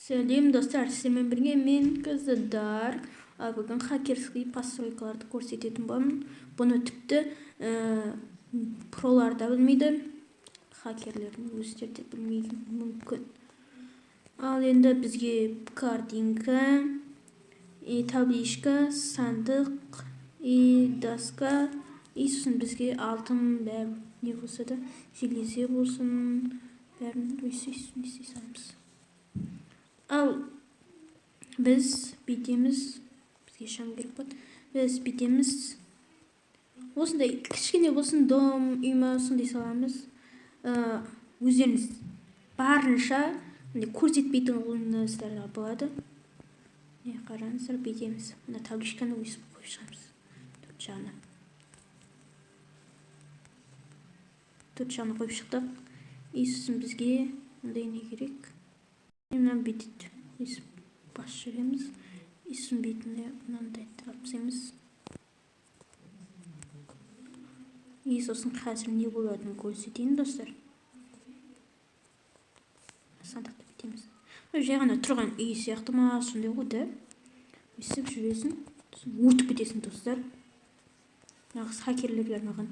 Сәлем достар, сіздермен бірге мен Қыздар. Бүгін хакерский постройкаларды көрсететін боламын. Бұны тіпті пролар да білмейді, хакерлердің өздері де білмейді мүмкін. Ал енді бізге картинка, табличка, сандық, доска, сосын бізге алтын бәрі не болса да, железе болсын, бәрін өйстей саламыз. Ал біз бүйтеміз, бізге шам керек болады. Біз бүйтеміз, осындай кішкене болсын дом, үйма сондай саламыз. Өздеріңіз барынша көрсетпейтін ойыңыздар болады. Қараңыздар, бүйтеміз. Мына табличканы өсіп қойып шығамыз. Төрт жағына қойып шықтық. Сосын бізге мындай не керек? Мынаны бүйтіп өсіп басып жүреміз. Сосын бетіне мынандай тапсаймыз. Сосын қазір не болатынын көрсетейін достар. Сандықты бүйтеміз. Жай ғана тұрған үй сияқты ма, сондай ғой да. Өсіп жүресің, өтіп кетесің достар. Нағыз хакерлерге арналған.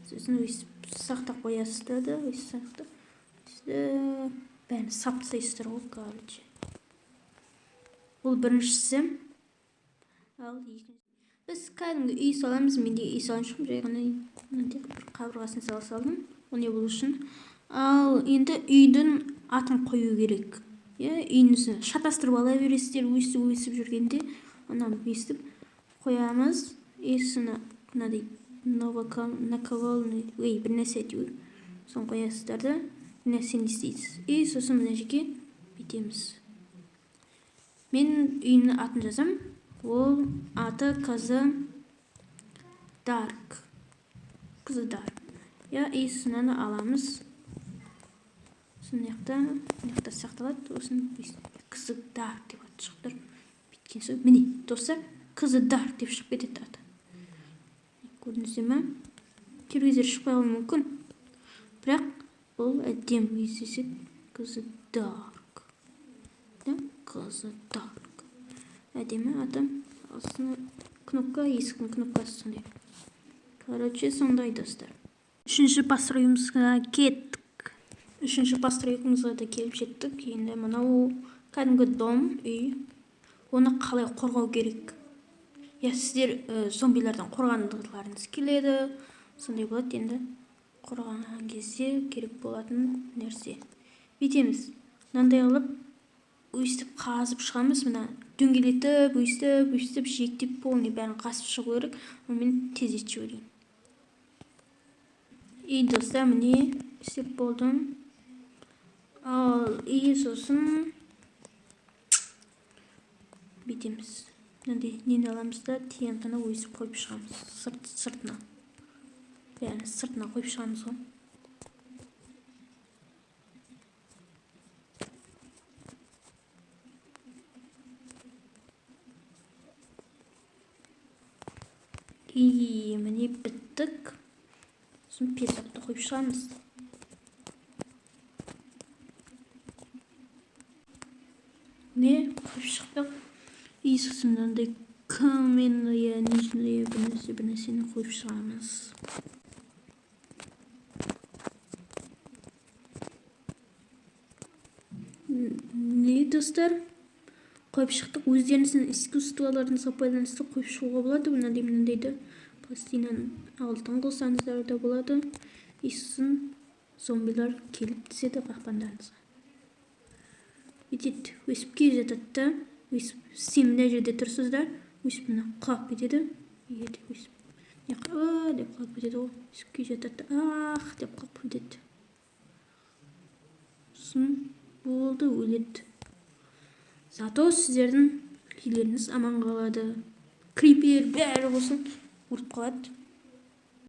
Сосын өсіп сақтап қоясыздар да, өсіп сақтап. Бәрін саптайсыздар ғой, короче. Бұл біріншісі. Ал екінші. Біз кәдімгі үй саламыз. Менде үй салған жоқпын, жай ғана бір қабырғасын сала салдым. Ол не болу үшін. Ал енді үйдің атын қою керек. Үйіңізді шатастырып ала бересіздер, өсіп жүргенде. Ананы өстіп қоямыз. Соны мынадай наковальный, бір нәрсе әйтеуір. Соны қоясыздар да. Нәрсені істейсіз. Сосын мына жерге бүйтеміз. Мен үйімнің атын жазам. Ол аты Қызы Дарк. Қызы Дарк. Сосын аламыз. Сосын мынаяқта сақталады. Осын Қызы Дарк деп аты шығып тұр. Біткен соң. Міне, достар, Қызы Дарк деп шығып кетеді аты. Көрдіңіздер ме? Телевизор шықпай қалуы мүмкін. Бірақ бұл әдемі естесек, Қызы Дарк. Қызы Дарк. Әдемі аты. Осыны кнопка, есіктің кнопкасы сондай. Короче, сондай достар. Үшінші постройкамызға кеттік. Үшінші постройкамызға да келіп жеттік. Енді мынау кәдімгі дом, үй. Оны қалай қорғау керек? Сіздер зомбилардан қорғанғыларыңыз келеді. Сондай болады енді. Қорғанған кезде керек болатын нәрсе. Бүйтеміз. Мынандай алып, өстіп қазып шығамыз. Мына дөңгелетіп, өстіп, жектеп полный бәрін қасып шығу керек. Мен тездетіп жіберейін. Достар, міне істеп болдым. Ал сосын бүйтеміз. Мынандай нені аламыз да, тентіні өсіп қойып шығамыз. Сыртына. Бәрін сыртына қойып шығамыз ғой. Міне біттік. Сосын песокты қойып шығамыз. Міне қойып шықтық. Сосын мынандай каменная, нижняя бір нәрсені қойып шығамыз. Достар, қойып шықтық. Өздеріңіздің искусстволарыңызға байланысты қойып шығуға болады. Мынандайды пластинаның алтын қылсаңыздар да болады. Сосын зомбилар келіп түседі қақпандарыңызға. Бүйтеді, өсіп келе жатады да, сен мына жерде тұрсыздар, өсіп мына құлап кетеді. Деп қалып кетеді ғой. Өсіп келе жатады, деп қалып кетеді. Сосын болды, өледі. Зато сіздердің үйлеріңіз аман қалады. Крипер бәрі болсын ұрып қалады.